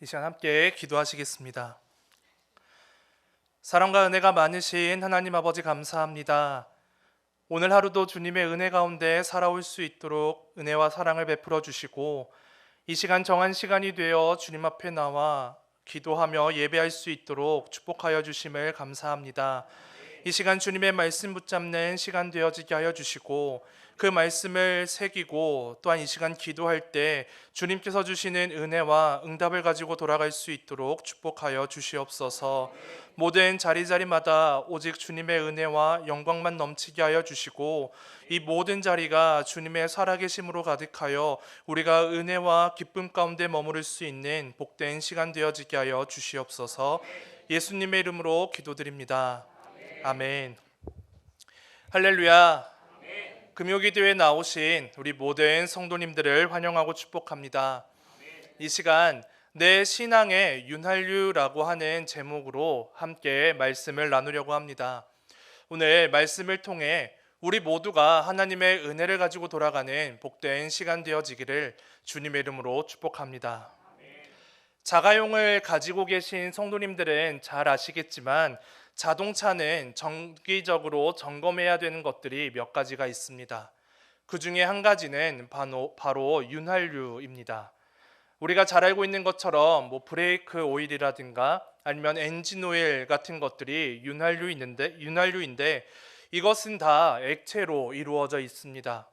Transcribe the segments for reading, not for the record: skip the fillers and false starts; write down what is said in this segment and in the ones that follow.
이 시간 함께 기도하시겠습니다. 사랑과 은혜가 많으신 하나님 아버지 감사합니다. 오늘 하루도 주님의 은혜 가운데 살아올 수 있도록 은혜와 사랑을 베풀어 주시고 이 시간 정한 시간이 되어 주님 앞에 나와 기도하며 예배할 수 있도록 축복하여 주심을 감사합니다. 이 시간 주님의 말씀 붙잡는 시간 되어지게 하여 주시고 그 말씀을 새기고 또한 이 시간 기도할 때 주님께서 주시는 은혜와 응답을 가지고 돌아갈 수 있도록 축복하여 주시옵소서. 모든 자리마다 오직 주님의 은혜와 영광만 넘치게 하여 주시고 이 모든 자리가 주님의 살아계심으로 가득하여 우리가 은혜와 기쁨 가운데 머무를 수 있는 복된 시간 되어지게 하여 주시옵소서. 예수님의 이름으로 기도드립니다. 아멘. 할렐루야. 금요기도에 나오신 우리 모든 성도님들을 환영하고 축복합니다. 이 시간 내 신앙의 윤활유라고 하는 제목으로 함께 말씀을 나누려고 합니다. 오늘 말씀을 통해 우리 모두가 하나님의 은혜를 가지고 돌아가는 복된 시간 되어지기를 주님의 이름으로 축복합니다. 자가용을 가지고 계신 성도님들은 잘 아시겠지만 자동차는 정기적으로 점검해야 되는 것들이 몇 가지가 있습니다. 그 중에 한 가지는 바로 윤활유입니다. 우리가 잘 알고 있는 것처럼 브레이크 오일이라든가 아니면 엔진 오일 같은 것들이 윤활유인데 이것은 다 액체로 이루어져 있습니다.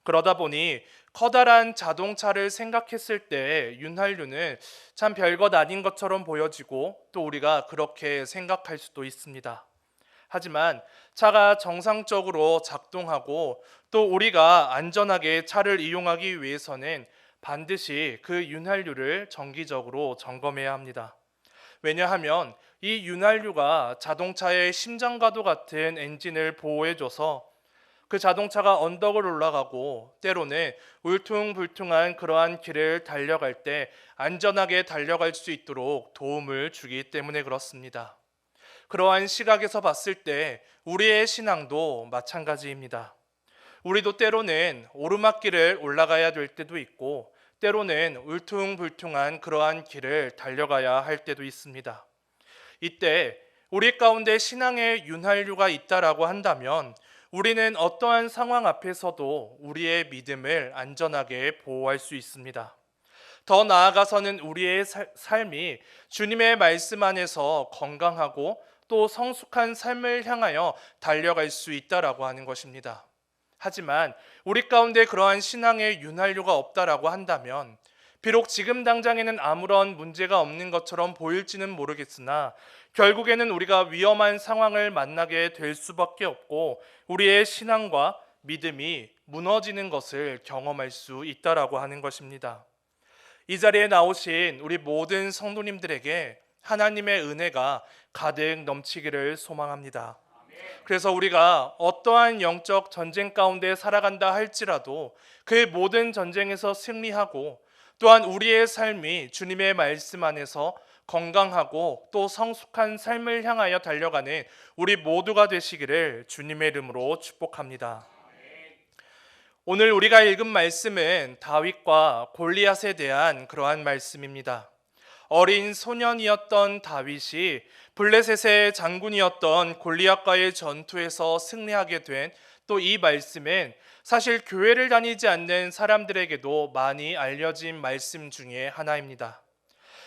그러다 보니 커다란 자동차를 생각했을 때 윤활유는 참 별것 아닌 것처럼 보여지고 또 우리가 그렇게 생각할 수도 있습니다. 하지만 차가 정상적으로 작동하고 또 우리가 안전하게 차를 이용하기 위해서는 반드시 그 윤활유를 정기적으로 점검해야 합니다. 왜냐하면 이 윤활유가 자동차의 심장과도 같은 엔진을 보호해줘서 그 자동차가 언덕을 올라가고 때로는 울퉁불퉁한 그러한 길을 달려갈 때 안전하게 달려갈 수 있도록 도움을 주기 때문에 그렇습니다. 그러한 시각에서 봤을 때 우리의 신앙도 마찬가지입니다. 우리도 때로는 오르막길을 올라가야 될 때도 있고 때로는 울퉁불퉁한 그러한 길을 달려가야 할 때도 있습니다. 이때 우리 가운데 신앙의 윤활유가 있다라고 한다면 우리는 어떠한 상황 앞에서도 우리의 믿음을 안전하게 보호할 수 있습니다. 더 나아가서는 우리의 삶이 주님의 말씀 안에서 건강하고 또 성숙한 삶을 향하여 달려갈 수 있다라고 하는 것입니다. 하지만 우리 가운데 그러한 신앙의 윤활유가 없다라고 한다면 비록 지금 당장에는 아무런 문제가 없는 것처럼 보일지는 모르겠으나 결국에는 우리가 위험한 상황을 만나게 될 수밖에 없고 우리의 신앙과 믿음이 무너지는 것을 경험할 수 있다라고 하는 것입니다. 이 자리에 나오신 우리 모든 성도님들에게 하나님의 은혜가 가득 넘치기를 소망합니다. 그래서 우리가 어떠한 영적 전쟁 가운데 살아간다 할지라도 그 모든 전쟁에서 승리하고 또한 우리의 삶이 주님의 말씀 안에서 건강하고 또 성숙한 삶을 향하여 달려가는 우리 모두가 되시기를 주님의 이름으로 축복합니다. 오늘 우리가 읽은 말씀은 다윗과 골리앗에 대한 그러한 말씀입니다. 어린 소년이었던 다윗이 블레셋의 장군이었던 골리앗과의 전투에서 승리하게 된 또 이 말씀은 사실 교회를 다니지 않는 사람들에게도 많이 알려진 말씀 중에 하나입니다.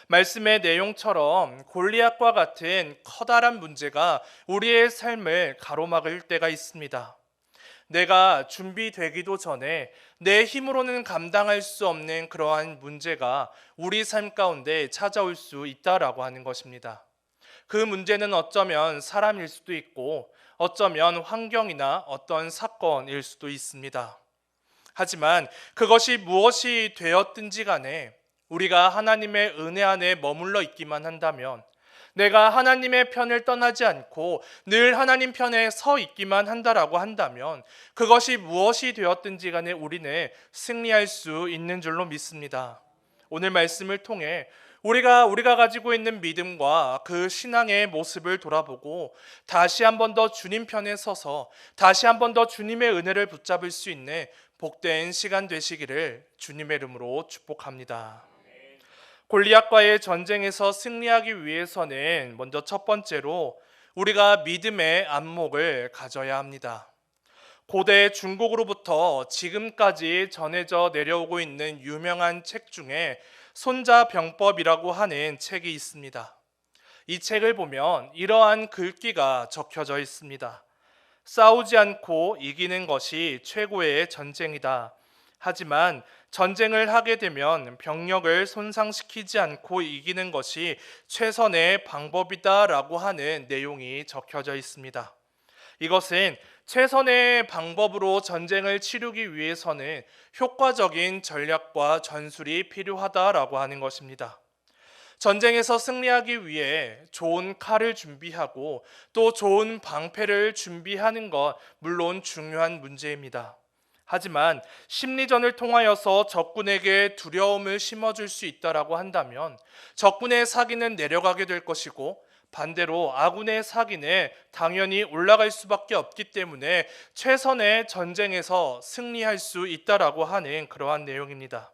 말씀의 내용처럼 골리앗과 같은 커다란 문제가 우리의 삶을 가로막을 때가 있습니다. 내가 준비되기도 전에 내 힘으로는 감당할 수 없는 그러한 문제가 우리 삶 가운데 찾아올 수 있다라고 하는 것입니다. 그 문제는 어쩌면 사람일 수도 있고 어쩌면 환경이나 어떤 사건일 수도 있습니다. 하지만 그것이 무엇이 되었든지 간에 우리가 하나님의 은혜 안에 머물러 있기만 한다면 내가 하나님의 편을 떠나지 않고 늘 하나님 편에 서 있기만 한다라고 한다면 그것이 무엇이 되었든지 간에 우리는 승리할 수 있는 줄로 믿습니다. 오늘 말씀을 통해 우리가 가지고 있는 믿음과 그 신앙의 모습을 돌아보고 다시 한 번 더 주님 편에 서서 다시 한 번 더 주님의 은혜를 붙잡을 수 있는 복된 시간 되시기를 주님의 이름으로 축복합니다. 골리앗과의 전쟁에서 승리하기 위해서는 먼저 첫 번째로 우리가 믿음의 안목을 가져야 합니다. 고대 중국으로부터 지금까지 전해져 내려오고 있는 유명한 책 중에 손자병법이라고 하는 책이 있습니다. 이 책을 보면 이러한 글귀가 적혀져 있습니다. 싸우지 않고 이기는 것이 최고의 전쟁이다. 하지만 전쟁을 하게 되면 병력을 손상시키지 않고 이기는 것이 최선의 방법이다라고 하는 내용이 적혀져 있습니다. 이것은 최선의 방법으로 전쟁을 치르기 위해서는 효과적인 전략과 전술이 필요하다라고 하는 것입니다. 전쟁에서 승리하기 위해 좋은 칼을 준비하고 또 좋은 방패를 준비하는 것 물론 중요한 문제입니다. 하지만 심리전을 통하여서 적군에게 두려움을 심어줄 수 있다라고 한다면 적군의 사기는 내려가게 될 것이고 반대로 아군의 사기는 당연히 올라갈 수밖에 없기 때문에 최선의 전쟁에서 승리할 수 있다라고 하는 그러한 내용입니다.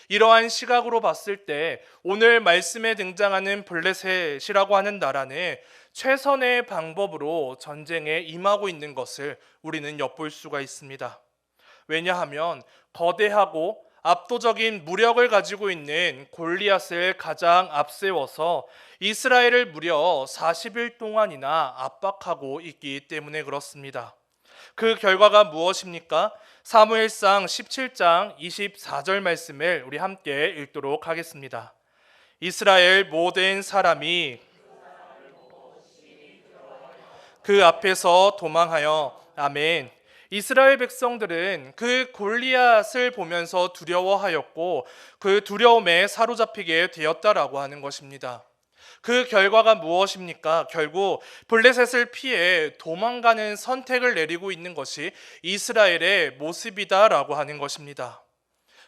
이러한 시각으로 봤을 때 오늘 말씀에 등장하는 블레셋이라고 하는 나라는 최선의 방법으로 전쟁에 임하고 있는 것을 우리는 엿볼 수가 있습니다. 왜냐하면 거대하고 압도적인 무력을 가지고 있는 골리앗을 가장 앞세워서 이스라엘을 무려 40일 동안이나 압박하고 있기 때문에 그렇습니다. 그 결과가 무엇입니까? 사무엘상 17장 24절 말씀을 우리 함께 읽도록 하겠습니다. 이스라엘 모든 사람이 그 앞에서 도망하여 아멘. 이스라엘 백성들은 그 골리앗을 보면서 두려워하였고 그 두려움에 사로잡히게 되었다라고 하는 것입니다. 그 결과가 무엇입니까? 결국 블레셋을 피해 도망가는 선택을 내리고 있는 것이 이스라엘의 모습이다라고 하는 것입니다.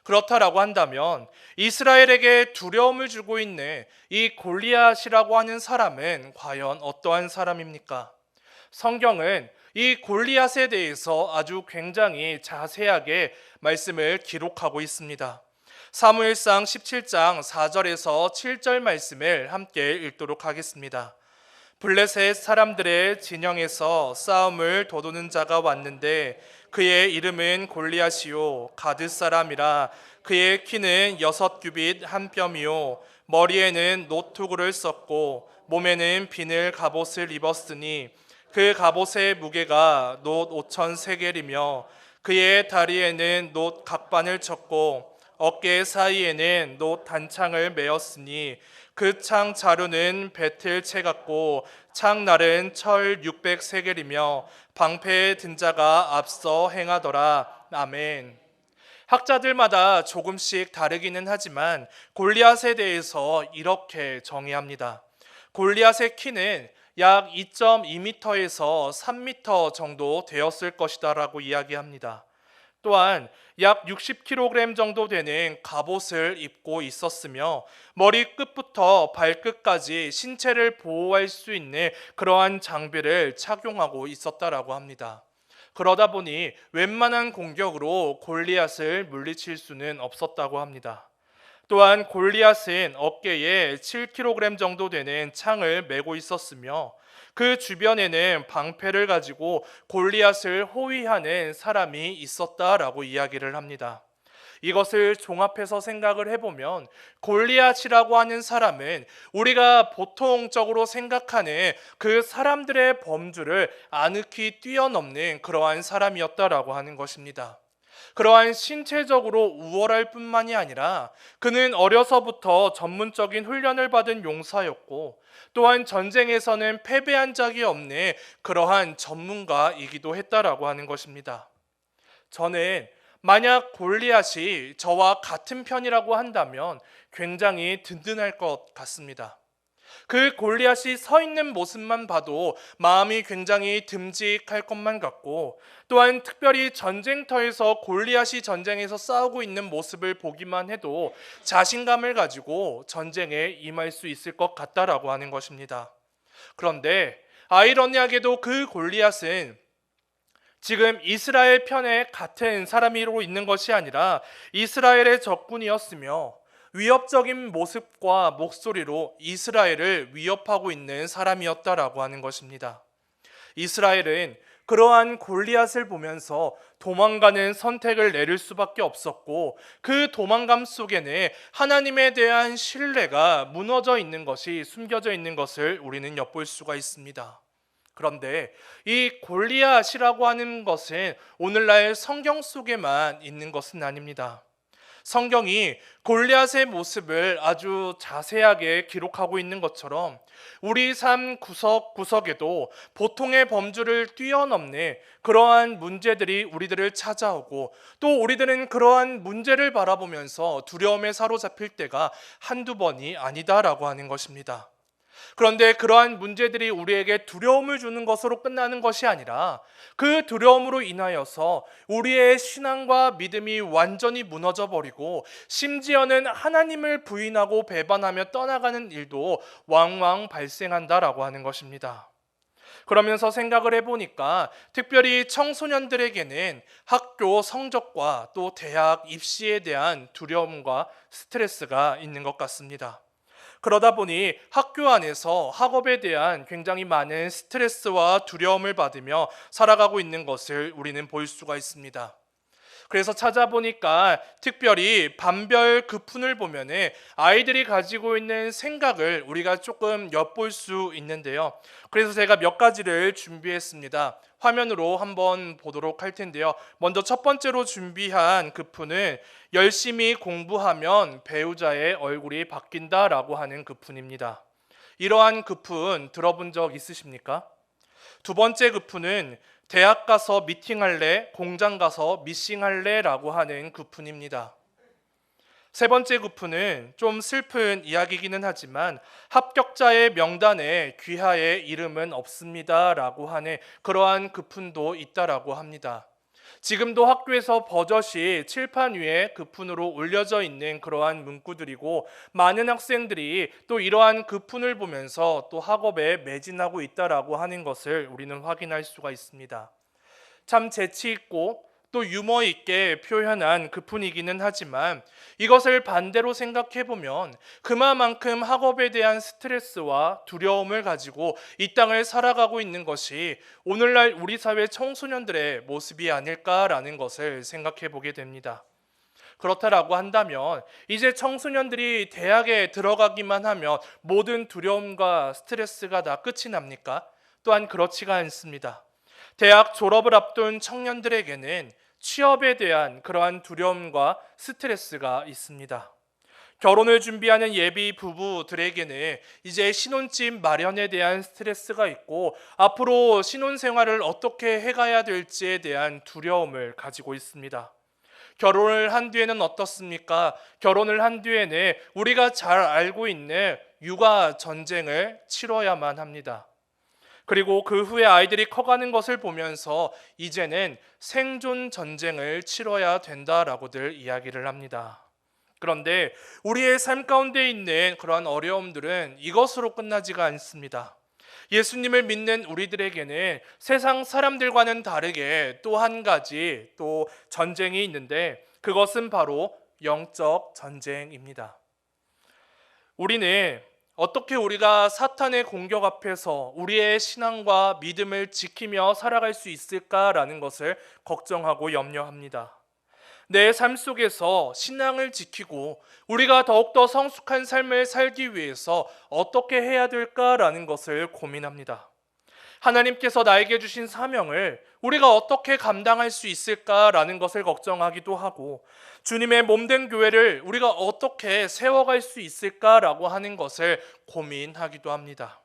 그렇다라고 한다면 이스라엘에게 두려움을 주고 있는 이 골리앗이라고 하는 사람은 과연 어떠한 사람입니까? 성경은 이 골리앗에 대해서 아주 굉장히 자세하게 말씀을 기록하고 있습니다. 사무엘상 17장 4절에서 7절 말씀을 함께 읽도록 하겠습니다. 블레셋 사람들의 진영에서 싸움을 도두는 자가 왔는데 그의 이름은 골리앗이요 가드 사람이라. 그의 키는 6규빗 한 뼘이요 머리에는 노투구를 썼고 몸에는 비늘 갑옷을 입었으니 그 갑옷의 무게가 놋 5천 세겔이며 그의 다리에는 놋 각반을 쳤고 어깨 사이에는 놋 단창을 메었으니 그 창 자루는 배틀 채 같고 창날은 철 600세겔이며 방패에 든 자가 앞서 행하더라. 아멘. 학자들마다 조금씩 다르기는 하지만 골리앗에 대해서 이렇게 정의합니다. 골리앗의 키는 약 2.2m에서 3m 정도 되었을 것이다라고 이야기합니다. 또한 약 60kg 정도 되는 갑옷을 입고 있었으며 머리 끝부터 발끝까지 신체를 보호할 수 있는 그러한 장비를 착용하고 있었다라고 합니다. 그러다 보니 웬만한 공격으로 골리앗을 물리칠 수는 없었다고 합니다. 또한 골리앗은 어깨에 7kg 정도 되는 창을 메고 있었으며 그 주변에는 방패를 가지고 골리앗을 호위하는 사람이 있었다라고 이야기를 합니다. 이것을 종합해서 생각을 해보면 골리앗이라고 하는 사람은 우리가 보통적으로 생각하는 그 사람들의 범주를 아늑히 뛰어넘는 그러한 사람이었다라고 하는 것입니다. 그러한 신체적으로 우월할 뿐만이 아니라 그는 어려서부터 전문적인 훈련을 받은 용사였고 또한 전쟁에서는 패배한 적이 없는 그러한 전문가이기도 했다라고 하는 것입니다. 저는 만약 골리앗이 저와 같은 편이라고 한다면 굉장히 든든할 것 같습니다. 그 골리앗이 서 있는 모습만 봐도 마음이 굉장히 듬직할 것만 같고 또한 특별히 전쟁터에서 골리앗이 전쟁에서 싸우고 있는 모습을 보기만 해도 자신감을 가지고 전쟁에 임할 수 있을 것 같다라고 하는 것입니다. 그런데 아이러니하게도 그 골리앗은 지금 이스라엘 편에 같은 사람이로 있는 것이 아니라 이스라엘의 적군이었으며 위협적인 모습과 목소리로 이스라엘을 위협하고 있는 사람이었다라고 하는 것입니다. 이스라엘은 그러한 골리앗을 보면서 도망가는 선택을 내릴 수밖에 없었고, 그 도망감 속에는 하나님에 대한 신뢰가 무너져 있는 것이 숨겨져 있는 것을 우리는 엿볼 수가 있습니다. 그런데 이 골리앗이라고 하는 것은 오늘날 성경 속에만 있는 것은 아닙니다. 성경이 골리앗의 모습을 아주 자세하게 기록하고 있는 것처럼 우리 삶 구석구석에도 보통의 범주를 뛰어넘는 그러한 문제들이 우리들을 찾아오고, 또 우리들은 그러한 문제를 바라보면서 두려움에 사로잡힐 때가 한두 번이 아니다라고 하는 것입니다. 그런데 그러한 문제들이 우리에게 두려움을 주는 것으로 끝나는 것이 아니라, 그 두려움으로 인하여서 우리의 신앙과 믿음이 완전히 무너져 버리고, 심지어는 하나님을 부인하고 배반하며 떠나가는 일도 왕왕 발생한다라고 하는 것입니다. 그러면서 생각을 해보니까 특별히 청소년들에게는 학교 성적과 또 대학 입시에 대한 두려움과 스트레스가 있는 것 같습니다. 그러다 보니 학교 안에서 학업에 대한 굉장히 많은 스트레스와 두려움을 받으며 살아가고 있는 것을 우리는 볼 수가 있습니다. 그래서 찾아보니까 특별히 반별 급훈을 보면은 아이들이 가지고 있는 생각을 우리가 조금 엿볼 수 있는데요. 그래서 제가 몇 가지를 준비했습니다. 화면으로 한번 보도록 할 텐데요. 먼저 첫 번째로 준비한 급훈은 열심히 공부하면 배우자의 얼굴이 바뀐다라고 하는 급훈입니다. 이러한 급훈 들어본 적 있으십니까? 두 번째 급훈은 대학 가서 미팅할래, 공장 가서 미싱할래 라고 하는 급훈입니다. 세 번째 급훈은 좀 슬픈 이야기이기는 하지만 합격자의 명단에 귀하의 이름은 없습니다 라고 하는 그러한 급훈도 있다라고 합니다. 지금도 학교에서 버젓이 칠판 위에 급훈으로 올려져 있는 그러한 문구들이고, 많은 학생들이 또 이러한 급훈을 보면서 또 학업에 매진하고 있다라고 하는 것을 우리는 확인할 수가 있습니다. 참 재치 있고 또 유머 있게 표현한 급훈이기는 하지만, 이것을 반대로 생각해 보면 그만큼 학업에 대한 스트레스와 두려움을 가지고 이 땅을 살아가고 있는 것이 오늘날 우리 사회 청소년들의 모습이 아닐까라는 것을 생각해 보게 됩니다. 그렇다라고 한다면 이제 청소년들이 대학에 들어가기만 하면 모든 두려움과 스트레스가 다 끝이 납니까? 또한 그렇지가 않습니다. 대학 졸업을 앞둔 청년들에게는 취업에 대한 그러한 두려움과 스트레스가 있습니다. 결혼을 준비하는 예비 부부들에게는 이제 신혼집 마련에 대한 스트레스가 있고, 앞으로 신혼생활을 어떻게 해가야 될지에 대한 두려움을 가지고 있습니다. 결혼을 한 뒤에는 어떻습니까? 결혼을 한 뒤에는 우리가 잘 알고 있는 육아 전쟁을 치러야만 합니다. 그리고 그 후에 아이들이 커가는 것을 보면서 이제는 생존 전쟁을 치러야 된다라고들 이야기를 합니다. 그런데 우리의 삶 가운데 있는 그러한 어려움들은 이것으로 끝나지가 않습니다. 예수님을 믿는 우리들에게는 세상 사람들과는 다르게 또 한 가지 또 전쟁이 있는데, 그것은 바로 영적 전쟁입니다. 우리는 어떻게 우리가 사탄의 공격 앞에서 우리의 신앙과 믿음을 지키며 살아갈 수 있을까라는 것을 걱정하고 염려합니다. 내 삶 속에서 신앙을 지키고 우리가 더욱더 성숙한 삶을 살기 위해서 어떻게 해야 될까라는 것을 고민합니다. 하나님께서 나에게 주신 사명을 우리가 어떻게 감당할 수 있을까라는 것을 걱정하기도 하고, 주님의 몸된 교회를 우리가 어떻게 세워갈 수 있을까라고 하는 것을 고민하기도 합니다.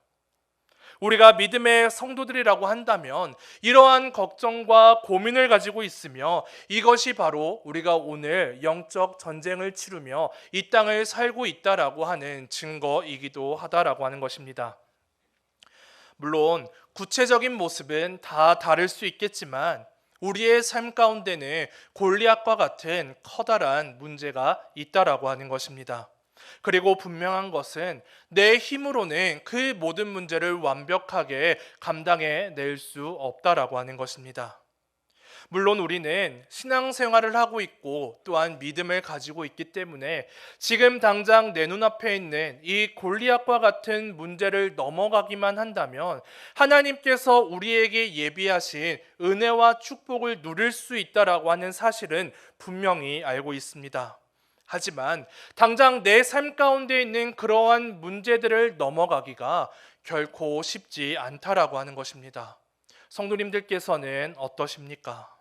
우리가 믿음의 성도들이라고 한다면 이러한 걱정과 고민을 가지고 있으며, 이것이 바로 우리가 오늘 영적 전쟁을 치르며 이 땅을 살고 있다라고 하는 증거이기도 하다라고 하는 것입니다. 물론 구체적인 모습은 다 다를 수 있겠지만 우리의 삶 가운데는 골리앗과 같은 커다란 문제가 있다라고 하는 것입니다. 그리고 분명한 것은 내 힘으로는 그 모든 문제를 완벽하게 감당해 낼 수 없다라고 하는 것입니다. 물론 우리는 신앙생활을 하고 있고 또한 믿음을 가지고 있기 때문에 지금 당장 내 눈앞에 있는 이 골리앗과 같은 문제를 넘어가기만 한다면 하나님께서 우리에게 예비하신 은혜와 축복을 누릴 수 있다라고 하는 사실은 분명히 알고 있습니다. 하지만 당장 내 삶 가운데 있는 그러한 문제들을 넘어가기가 결코 쉽지 않다라고 하는 것입니다. 성도님들께서는 어떠십니까?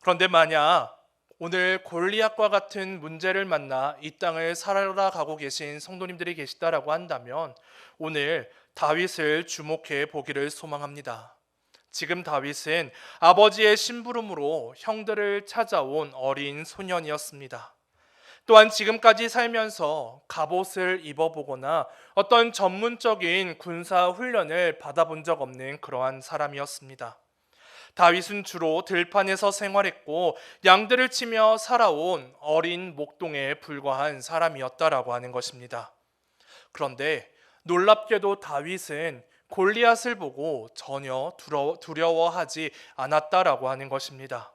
그런데 만약 오늘 골리앗과 같은 문제를 만나 이 땅을 살아가고 계신 성도님들이 계시다라고 한다면 오늘 다윗을 주목해 보기를 소망합니다. 지금 다윗은 아버지의 심부름으로 형들을 찾아온 어린 소년이었습니다. 또한 지금까지 살면서 갑옷을 입어보거나 어떤 전문적인 군사 훈련을 받아본 적 없는 그러한 사람이었습니다. 다윗은 주로 들판에서 생활했고 양들을 치며 살아온 어린 목동에 불과한 사람이었다라고 하는 것입니다. 그런데 놀랍게도 다윗은 골리앗을 보고 전혀 두려워하지 않았다라고 하는 것입니다.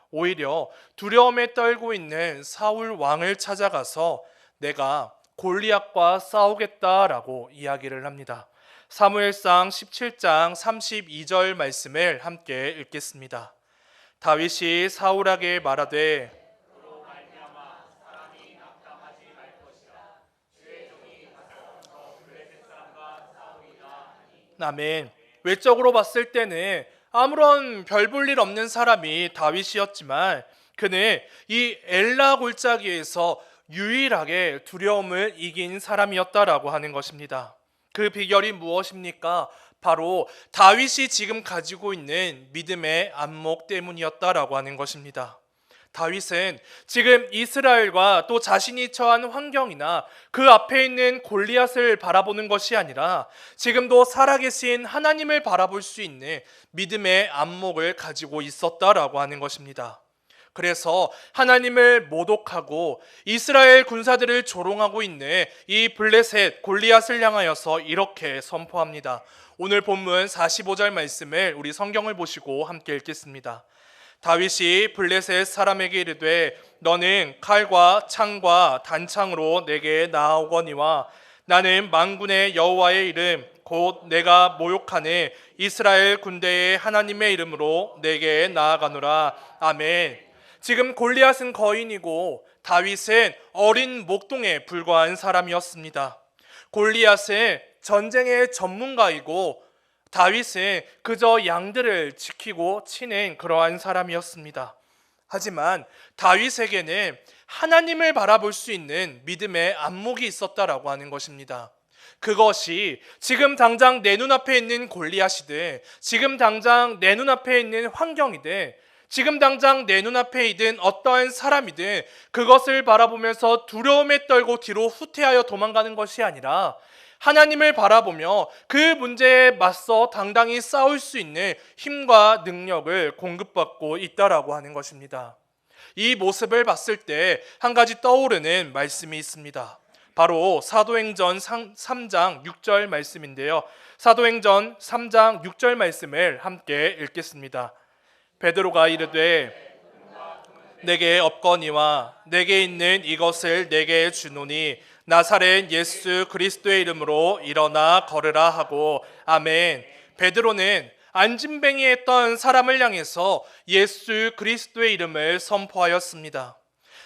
오히려 두려움에 떨고 있는 사울 왕을 찾아가서 내가 골리앗과 싸우겠다라고 이야기를 합니다. 사무엘상 17장 32절 말씀을 함께 읽겠습니다. 다윗이 사울에게 말하되 아멘. 외적으로 봤을 때는 아무런 별 볼 일 없는 사람이 다윗이었지만 그는 이 엘라 골짜기에서 유일하게 두려움을 이긴 사람이었다라고 하는 것입니다. 그 비결이 무엇입니까? 바로 다윗이 지금 가지고 있는 믿음의 안목 때문이었다라고 하는 것입니다. 다윗은 지금 이스라엘과 또 자신이 처한 환경이나 그 앞에 있는 골리앗을 바라보는 것이 아니라 지금도 살아계신 하나님을 바라볼 수 있는 믿음의 안목을 가지고 있었다라고 하는 것입니다. 그래서 하나님을 모독하고 이스라엘 군사들을 조롱하고 있는 이 블레셋 골리앗을 향하여서 이렇게 선포합니다. 오늘 본문 45절 말씀을 우리 성경을 보시고 함께 읽겠습니다. 다윗이 블레셋 사람에게 이르되 너는 칼과 창과 단창으로 내게 나아오거니와 나는 만군의 여호와의 이름 곧 내가 모욕하는 이스라엘 군대의 하나님의 이름으로 내게 나아가노라. 아멘. 지금 골리앗은 거인이고 다윗은 어린 목동에 불과한 사람이었습니다. 골리앗은 전쟁의 전문가이고 다윗은 그저 양들을 지키고 치는 그러한 사람이었습니다. 하지만 다윗에게는 하나님을 바라볼 수 있는 믿음의 안목이 있었다라고 하는 것입니다. 그것이 지금 당장 내 눈앞에 있는 골리앗이든 지금 당장 내 눈앞에 있는 환경이든 지금 당장 내 눈앞에 있는 어떠한 사람이든 그것을 바라보면서 두려움에 떨고 뒤로 후퇴하여 도망가는 것이 아니라 하나님을 바라보며 그 문제에 맞서 당당히 싸울 수 있는 힘과 능력을 공급받고 있다라고 하는 것입니다. 이 모습을 봤을 때 한 가지 떠오르는 말씀이 있습니다. 바로 사도행전 3장 6절 말씀인데요. 사도행전 3장 6절 말씀을 함께 읽겠습니다. 베드로가 이르되 내게 없거니와 내게 있는 이것을 내게 주노니 나사렛 예수 그리스도의 이름으로 일어나 걸으라 하고 아멘. 베드로는 안진뱅이에 했던 사람을 향해서 예수 그리스도의 이름을 선포하였습니다.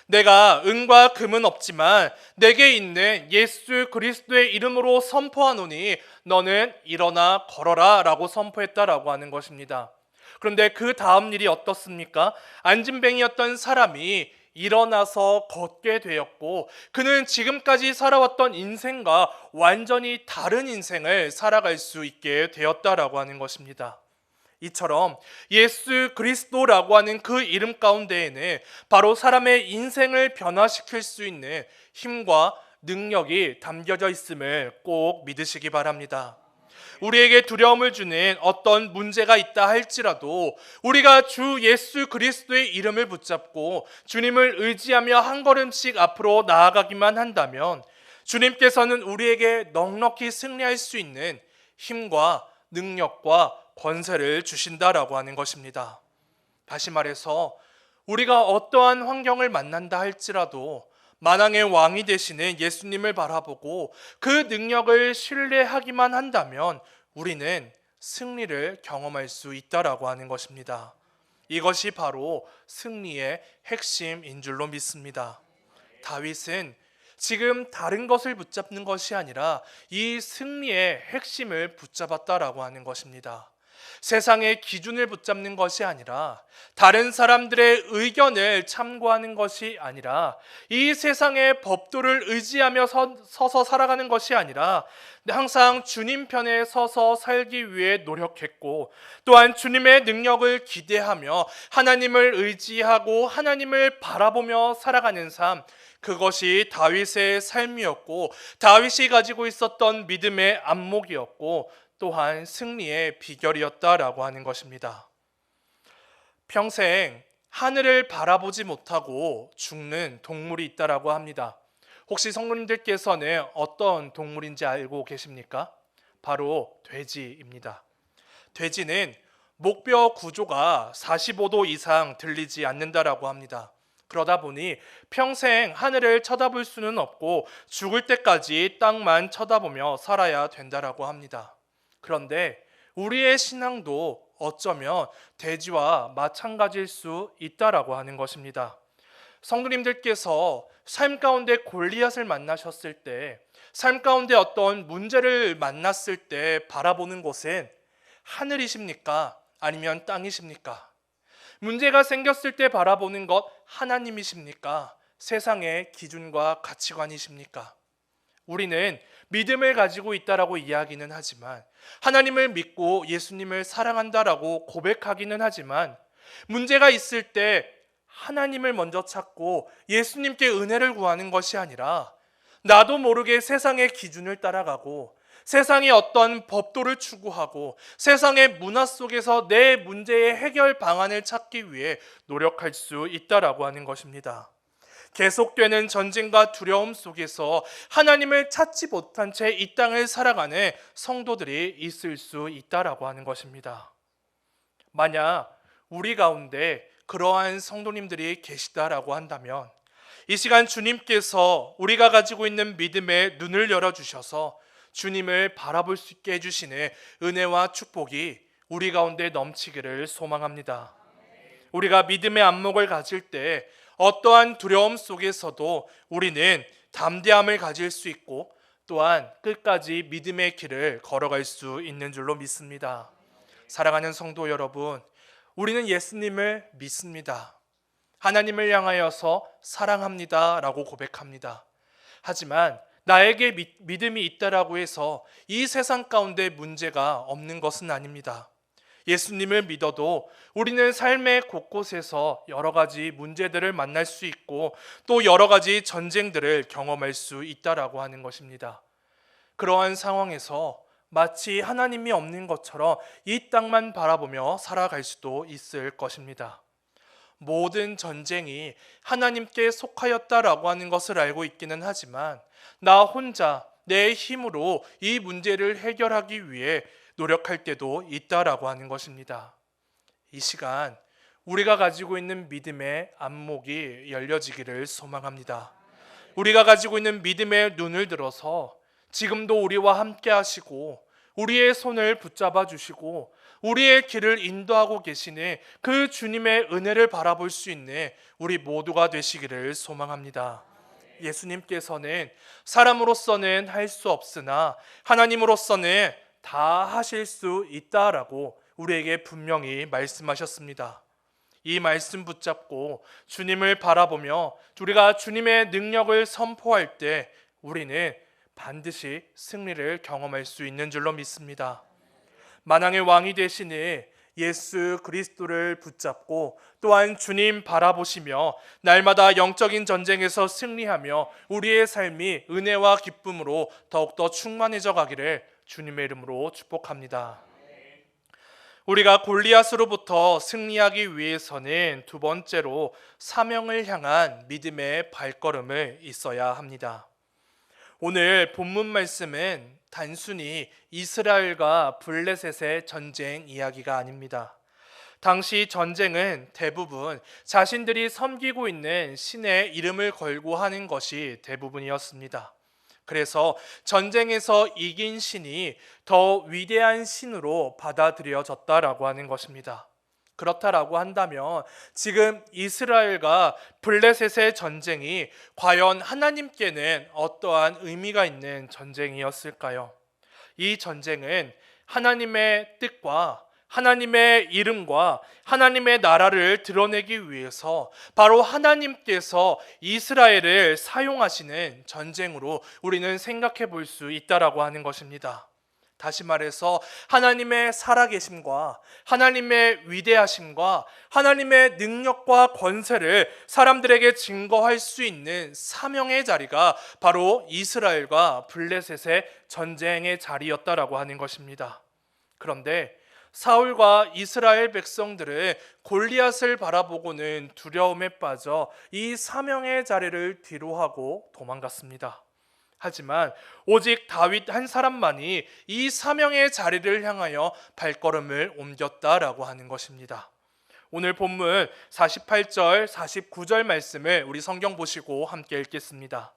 내가 은과 금은 없지만 내게 있는 예수 그리스도의 이름으로 선포하노니 너는 일어나 걸어라 라고 선포했다라고 하는 것입니다. 그런데 그 다음 일이 어떻습니까? 안진뱅이였던 사람이 일어나서 걷게 되었고 그는 지금까지 살아왔던 인생과 완전히 다른 인생을 살아갈 수 있게 되었다라고 하는 것입니다. 이처럼 예수 그리스도라고 하는 그 이름 가운데에는 바로 사람의 인생을 변화시킬 수 있는 힘과 능력이 담겨져 있음을 꼭 믿으시기 바랍니다. 우리에게 두려움을 주는 어떤 문제가 있다 할지라도 우리가 주 예수 그리스도의 이름을 붙잡고 주님을 의지하며 한 걸음씩 앞으로 나아가기만 한다면 주님께서는 우리에게 넉넉히 승리할 수 있는 힘과 능력과 권세를 주신다라고 하는 것입니다. 다시 말해서 우리가 어떠한 환경을 만난다 할지라도 만왕의 왕이 되시는 예수님을 바라보고 그 능력을 신뢰하기만 한다면 우리는 승리를 경험할 수 있다라고 하는 것입니다. 이것이 바로 승리의 핵심인 줄로 믿습니다. 다윗은 지금 다른 것을 붙잡는 것이 아니라 이 승리의 핵심을 붙잡았다라고 하는 것입니다. 세상의 기준을 붙잡는 것이 아니라 다른 사람들의 의견을 참고하는 것이 아니라 이 세상의 법도를 의지하며 서서 살아가는 것이 아니라 항상 주님 편에 서서 살기 위해 노력했고 또한 주님의 능력을 기대하며 하나님을 의지하고 하나님을 바라보며 살아가는 삶, 그것이 다윗의 삶이었고 다윗이 가지고 있었던 믿음의 안목이었고 또한 승리의 비결이었다라고 하는 것입니다. 평생 하늘을 바라보지 못하고 죽는 동물이 있다라고 합니다. 혹시 성도님들께서는 어떤 동물인지 알고 계십니까? 바로 돼지입니다. 돼지는 목뼈 구조가 45도 이상 들리지 않는다라고 합니다. 그러다 보니 평생 하늘을 쳐다볼 수는 없고 죽을 때까지 땅만 쳐다보며 살아야 된다라고 합니다. 그런데 우리의 신앙도 어쩌면 돼지와 마찬가지일 수 있다라고 하는 것입니다. 성도님들께서 삶 가운데 골리앗을 만나셨을 때, 삶 가운데 어떤 문제를 만났을 때 바라보는 곳은 하늘이십니까? 아니면 땅이십니까? 문제가 생겼을 때 바라보는 것 하나님이십니까? 세상의 기준과 가치관이십니까? 우리는 믿음을 가지고 있다라고 이야기는 하지만 하나님을 믿고 예수님을 사랑한다라고 고백하기는 하지만 문제가 있을 때 하나님을 먼저 찾고 예수님께 은혜를 구하는 것이 아니라 나도 모르게 세상의 기준을 따라가고 세상의 어떤 법도를 추구하고 세상의 문화 속에서 내 문제의 해결 방안을 찾기 위해 노력할 수 있다라고 하는 것입니다. 계속되는 전쟁과 두려움 속에서 하나님을 찾지 못한 채 이 땅을 살아가는 성도들이 있을 수 있다라고 하는 것입니다. 만약 우리 가운데 그러한 성도님들이 계시다라고 한다면 이 시간 주님께서 우리가 가지고 있는 믿음의 눈을 열어주셔서 주님을 바라볼 수 있게 해주시는 은혜와 축복이 우리 가운데 넘치기를 소망합니다. 우리가 믿음의 안목을 가질 때 어떠한 두려움 속에서도 우리는 담대함을 가질 수 있고 또한 끝까지 믿음의 길을 걸어갈 수 있는 줄로 믿습니다. 사랑하는 성도 여러분, 우리는 예수님을 믿습니다. 하나님을 향하여서 사랑합니다 라고 고백합니다. 하지만 나에게 믿음이 있다라고 해서 이 세상 가운데 문제가 없는 것은 아닙니다. 예수님을 믿어도 우리는 삶의 곳곳에서 여러 가지 문제들을 만날 수 있고 또 여러 가지 전쟁들을 경험할 수 있다라고 하는 것입니다. 그러한 상황에서 마치 하나님이 없는 것처럼 이 땅만 바라보며 살아갈 수도 있을 것입니다. 모든 전쟁이 하나님께 속하였다라고 하는 것을 알고 있기는 하지만 나 혼자 내 힘으로 이 문제를 해결하기 위해 노력할 때도 있다라고 하는 것입니다. 이 시간 우리가 가지고 있는 믿음의 안목이 열려지기를 소망합니다. 우리가 가지고 있는 믿음의 눈을 들어서 지금도 우리와 함께 하시고 우리의 손을 붙잡아 주시고 우리의 길을 인도하고 계시는 그 주님의 은혜를 바라볼 수 있는 우리 모두가 되시기를 소망합니다. 예수님께서는 사람으로서는 할 수 없으나 하나님으로서는 다 하실 수 있다라고 우리에게 분명히 말씀하셨습니다. 이 말씀 붙잡고 주님을 바라보며 우리가 주님의 능력을 선포할 때 우리는 반드시 승리를 경험할 수 있는 줄로 믿습니다. 만왕의 왕이 되시는 예수 그리스도를 붙잡고 또한 주님 바라보시며 날마다 영적인 전쟁에서 승리하며 우리의 삶이 은혜와 기쁨으로 더욱더 충만해져 가기를 주님의 이름으로 축복합니다. 우리가 골리앗으로부터 승리하기 위해서는 두 번째로 사명을 향한 믿음의 발걸음을 있어야 합니다. 오늘 본문 말씀은 단순히 이스라엘과 블레셋의 전쟁 이야기가 아닙니다. 당시 전쟁은 대부분 자신들이 섬기고 있는 신의 이름을 걸고 하는 것이 대부분이었습니다. 그래서 전쟁에서 이긴 신이 더 위대한 신으로 받아들여졌다라고 하는 것입니다. 그렇다라고 한다면 지금 이스라엘과 블레셋의 전쟁이 과연 하나님께는 어떠한 의미가 있는 전쟁이었을까요? 이 전쟁은 하나님의 뜻과 하나님의 이름과 하나님의 나라를 드러내기 위해서 바로 하나님께서 이스라엘을 사용하시는 전쟁으로 우리는 생각해 볼 수 있다라고 하는 것입니다. 다시 말해서 하나님의 살아계심과 하나님의 위대하심과 하나님의 능력과 권세를 사람들에게 증거할 수 있는 사명의 자리가 바로 이스라엘과 블레셋의 전쟁의 자리였다라고 하는 것입니다. 그런데 사울과 이스라엘 백성들은 골리앗을 바라보고는 두려움에 빠져 이 사명의 자리를 뒤로하고 도망갔습니다. 하지만 오직 다윗 한 사람만이 이 사명의 자리를 향하여 발걸음을 옮겼다라고 하는 것입니다. 오늘 본문 48절, 49절 말씀을 우리 성경 보시고 함께 읽겠습니다.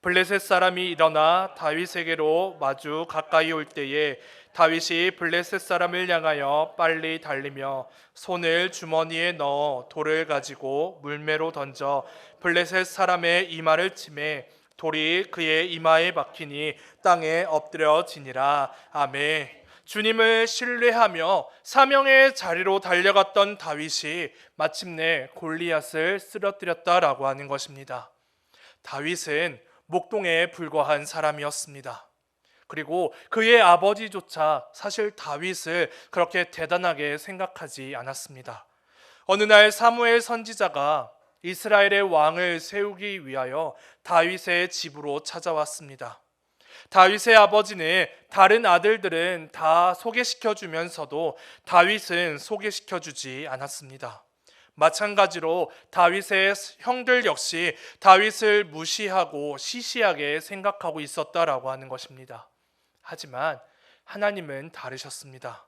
블레셋 사람이 일어나 다윗에게로 마주 가까이 올 때에 다윗이 블레셋 사람을 향하여 빨리 달리며 손을 주머니에 넣어 돌을 가지고 물매로 던져 블레셋 사람의 이마를 치매 돌이 그의 이마에 박히니 땅에 엎드려지니라. 아멘. 주님을 신뢰하며 사명의 자리로 달려갔던 다윗이 마침내 골리앗을 쓰러뜨렸다라고 하는 것입니다. 다윗은 목동에 불과한 사람이었습니다. 그리고 그의 아버지조차 사실 다윗을 그렇게 대단하게 생각하지 않았습니다. 어느 날 사무엘 선지자가 이스라엘의 왕을 세우기 위하여 다윗의 집으로 찾아왔습니다. 다윗의 아버지는 다른 아들들은 다 소개시켜 주면서도 다윗은 소개시켜 주지 않았습니다. 마찬가지로 다윗의 형들 역시 다윗을 무시하고 시시하게 생각하고 있었다라고 하는 것입니다. 하지만 하나님은 다르셨습니다.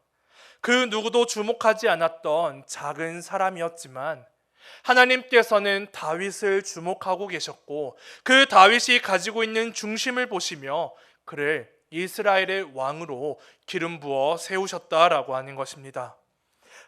그 누구도 주목하지 않았던 작은 사람이었지만 하나님께서는 다윗을 주목하고 계셨고 그 다윗이 가지고 있는 중심을 보시며 그를 이스라엘의 왕으로 기름 부어 세우셨다라고 하는 것입니다.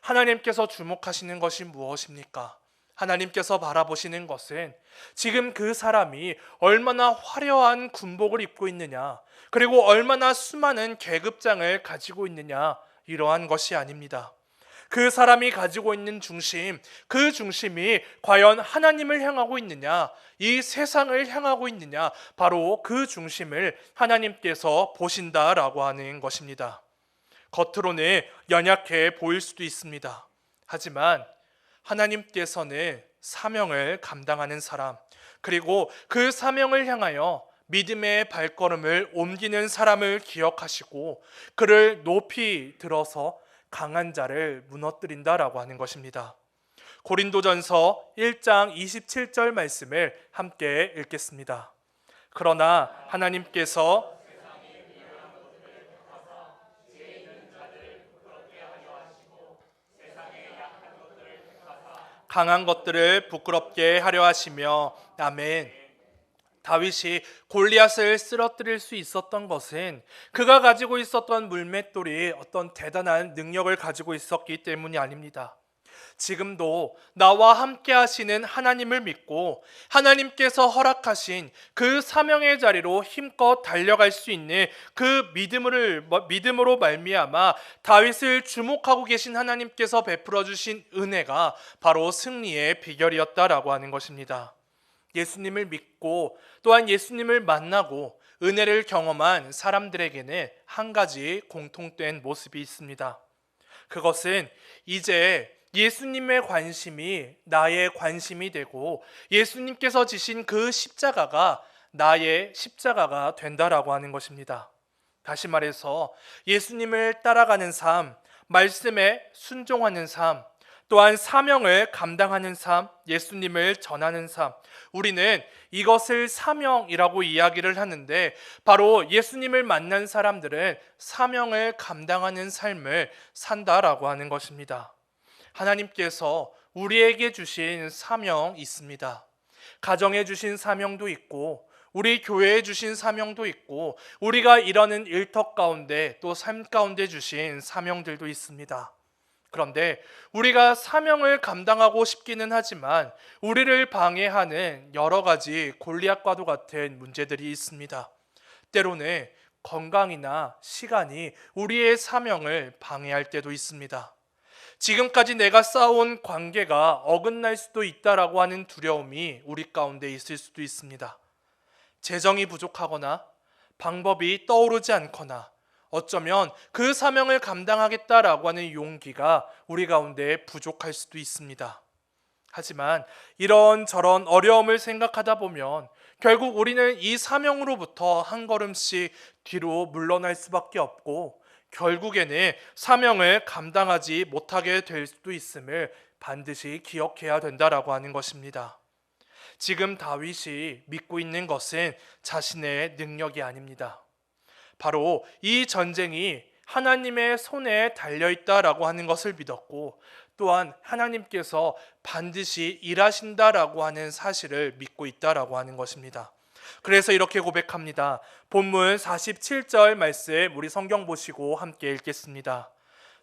하나님께서 주목하시는 것이 무엇입니까? 하나님께서 바라보시는 것은 지금 그 사람이 얼마나 화려한 군복을 입고 있느냐, 그리고 얼마나 수많은 계급장을 가지고 있느냐, 이러한 것이 아닙니다. 그 사람이 가지고 있는 중심, 그 중심이 과연 하나님을 향하고 있느냐, 이 세상을 향하고 있느냐, 바로 그 중심을 하나님께서 보신다라고 하는 것입니다. 겉으로는 연약해 보일 수도 있습니다. 하지만 하나님께서는 사명을 감당하는 사람, 그리고 그 사명을 향하여 믿음의 발걸음을 옮기는 사람을 기억하시고 그를 높이 들어서 강한 자를 무너뜨린다라고 하는 것입니다. 고린도전서 1장 27절 말씀을 함께 읽겠습니다. 그러나 하나님께서 강한 것들을 부끄럽게 하려 하시며. 아멘. 다윗이 골리앗을 쓰러뜨릴 수 있었던 것은 그가 가지고 있었던 물맷돌이 어떤 대단한 능력을 가지고 있었기 때문이 아닙니다. 지금도 나와 함께 하시는 하나님을 믿고 하나님께서 허락하신 그 사명의 자리로 힘껏 달려갈 수 있는 그 믿음으로 말미암아 다윗을 주목하고 계신 하나님께서 베풀어 주신 은혜가 바로 승리의 비결이었다라고 하는 것입니다. 예수님을 믿고 또한 예수님을 만나고 은혜를 경험한 사람들에게는 한 가지 공통된 모습이 있습니다. 그것은 이제 예수님의 관심이 나의 관심이 되고 예수님께서 지신 그 십자가가 나의 십자가가 된다라고 하는 것입니다. 다시 말해서 예수님을 따라가는 삶, 말씀에 순종하는 삶, 또한 사명을 감당하는 삶, 예수님을 전하는 삶, 우리는 이것을 사명이라고 이야기를 하는데 바로 예수님을 만난 사람들은 사명을 감당하는 삶을 산다라고 하는 것입니다. 하나님께서 우리에게 주신 사명이 있습니다. 가정에 주신 사명도 있고 우리 교회에 주신 사명도 있고 우리가 일하는 일터 가운데 또 삶 가운데 주신 사명들도 있습니다. 그런데 우리가 사명을 감당하고 싶기는 하지만 우리를 방해하는 여러 가지 골리앗과도 같은 문제들이 있습니다. 때로는 건강이나 시간이 우리의 사명을 방해할 때도 있습니다. 지금까지 내가 쌓아온 관계가 어긋날 수도 있다라고 하는 두려움이 우리 가운데 있을 수도 있습니다. 재정이 부족하거나 방법이 떠오르지 않거나 어쩌면 그 사명을 감당하겠다라고 하는 용기가 우리 가운데 부족할 수도 있습니다. 하지만 이런저런 어려움을 생각하다 보면 결국 우리는 이 사명으로부터 한 걸음씩 뒤로 물러날 수밖에 없고 결국에는 사명을 감당하지 못하게 될 수도 있음을 반드시 기억해야 된다라고 하는 것입니다. 지금 다윗이 믿고 있는 것은 자신의 능력이 아닙니다. 바로 이 전쟁이 하나님의 손에 달려있다라고 하는 것을 믿었고 또한 하나님께서 반드시 일하신다라고 하는 사실을 믿고 있다라고 하는 것입니다. 그래서 이렇게 고백합니다. 본문 47절 말씀 우리 성경 보시고 함께 읽겠습니다.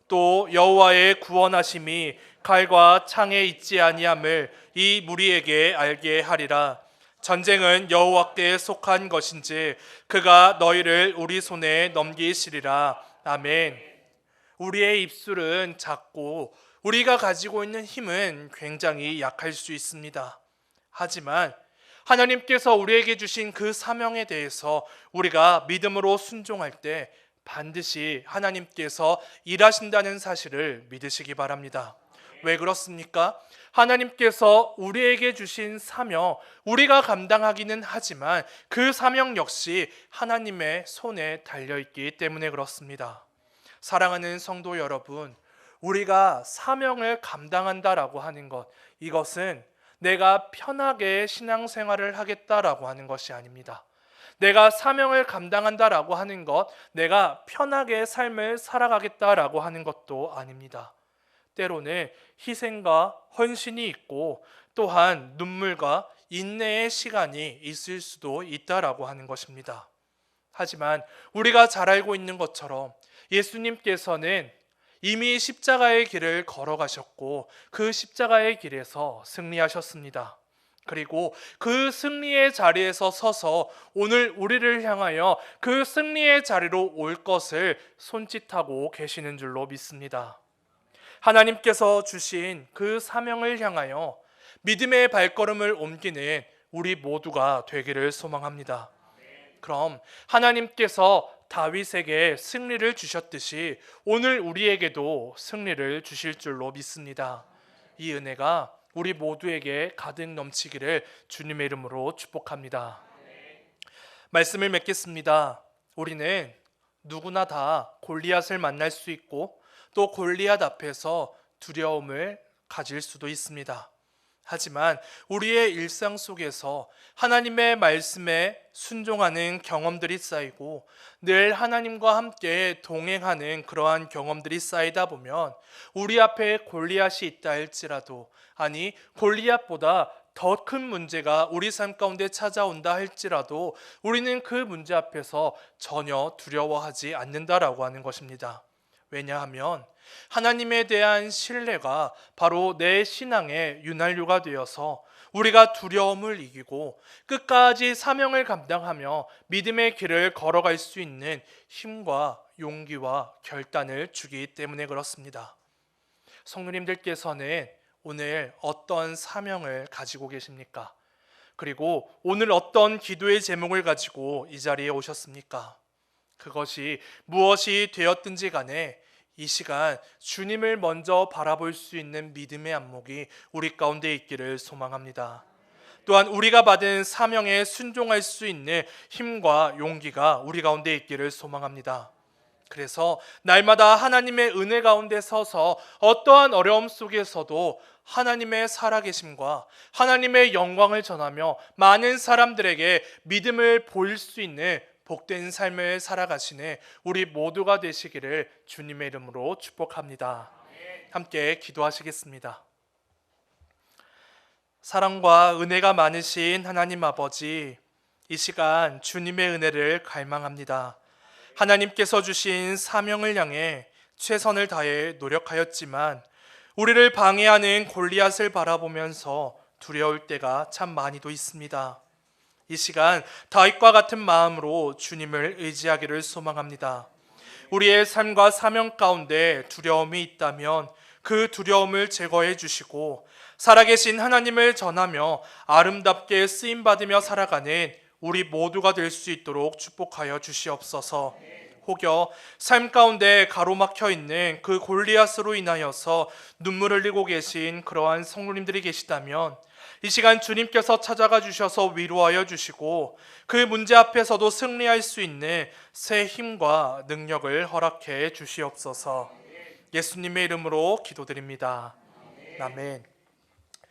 또 여호와의 구원하심이 칼과 창에 있지 아니함을 이 무리에게 알게 하리라. 전쟁은 여호와께 속한 것인지 그가 너희를 우리 손에 넘기시리라. 아멘. 우리의 입술은 작고 우리가 가지고 있는 힘은 굉장히 약할 수 있습니다. 하지만 하나님께서 우리에게 주신 그 사명에 대해서 우리가 믿음으로 순종할 때 반드시 하나님께서 일하신다는 사실을 믿으시기 바랍니다. 왜 그렇습니까? 하나님께서 우리에게 주신 사명, 우리가 감당하기는 하지만 그 사명 역시 하나님의 손에 달려있기 때문에 그렇습니다. 사랑하는 성도 여러분, 우리가 사명을 감당한다라고 하는 것, 이것은 내가 편하게 신앙생활을 하겠다라고 하는 것이 아닙니다. 내가 사명을 감당한다라고 하는 것, 내가 편하게 삶을 살아가겠다라고 하는 것도 아닙니다. 때로는 희생과 헌신이 있고 또한 눈물과 인내의 시간이 있을 수도 있다라고 하는 것입니다. 하지만 우리가 잘 알고 있는 것처럼 예수님께서는 이미 십자가의 길을 걸어가셨고 그 십자가의 길에서 승리하셨습니다. 그리고 그 승리의 자리에서 서서 오늘 우리를 향하여 그 승리의 자리로 올 것을 손짓하고 계시는 줄로 믿습니다. 하나님께서 주신 그 사명을 향하여 믿음의 발걸음을 옮기는 우리 모두가 되기를 소망합니다. 그럼 하나님께서 다윗에게 승리를 주셨듯이 오늘 우리에게도 승리를 주실 줄로 믿습니다. 이 은혜가 우리 모두에게 가득 넘치기를 주님의 이름으로 축복합니다. 말씀을 맺겠습니다. 우리는 누구나 다 골리앗을 만날 수 있고 또 골리앗 앞에서 두려움을 가질 수도 있습니다. 하지만 우리의 일상 속에서 하나님의 말씀에 순종하는 경험들이 쌓이고 늘 하나님과 함께 동행하는 그러한 경험들이 쌓이다 보면 우리 앞에 골리앗이 있다 할지라도, 아니 골리앗보다 더 큰 문제가 우리 삶 가운데 찾아온다 할지라도 우리는 그 문제 앞에서 전혀 두려워하지 않는다라고 하는 것입니다. 왜냐하면 하나님에 대한 신뢰가 바로 내 신앙의 윤활유가 되어서 우리가 두려움을 이기고 끝까지 사명을 감당하며 믿음의 길을 걸어갈 수 있는 힘과 용기와 결단을 주기 때문에 그렇습니다. 성도님들께서는 오늘 어떤 사명을 가지고 계십니까? 그리고 오늘 어떤 기도의 제목을 가지고 이 자리에 오셨습니까? 그것이 무엇이 되었든지 간에 이 시간 주님을 먼저 바라볼 수 있는 믿음의 안목이 우리 가운데 있기를 소망합니다. 또한 우리가 받은 사명에 순종할 수 있는 힘과 용기가 우리 가운데 있기를 소망합니다. 그래서 날마다 하나님의 은혜 가운데 서서 어떠한 어려움 속에서도 하나님의 살아계심과 하나님의 영광을 전하며 많은 사람들에게 믿음을 보일 수 있는 복된 삶을 살아가시는 우리 모두가 되시기를 주님의 이름으로 축복합니다. 함께 기도하시겠습니다. 사랑과 은혜가 많으신 하나님 아버지, 이 시간 주님의 은혜를 갈망합니다. 하나님께서 주신 사명을 향해 최선을 다해 노력하였지만 우리를 방해하는 골리앗을 바라보면서 두려울 때가 참 많이도 있습니다. 이 시간 다윗과 같은 마음으로 주님을 의지하기를 소망합니다. 우리의 삶과 사명 가운데 두려움이 있다면 그 두려움을 제거해 주시고 살아계신 하나님을 전하며 아름답게 쓰임받으며 살아가는 우리 모두가 될 수 있도록 축복하여 주시옵소서. 혹여 삶 가운데 가로막혀 있는 그 골리앗으로 인하여서 눈물을 흘리고 계신 그러한 성도님들이 계시다면 이 시간 주님께서 찾아가 주셔서 위로하여 주시고 그 문제 앞에서도 승리할 수 있는 새 힘과 능력을 허락해 주시옵소서. 예수님의 이름으로 기도드립니다. 아멘.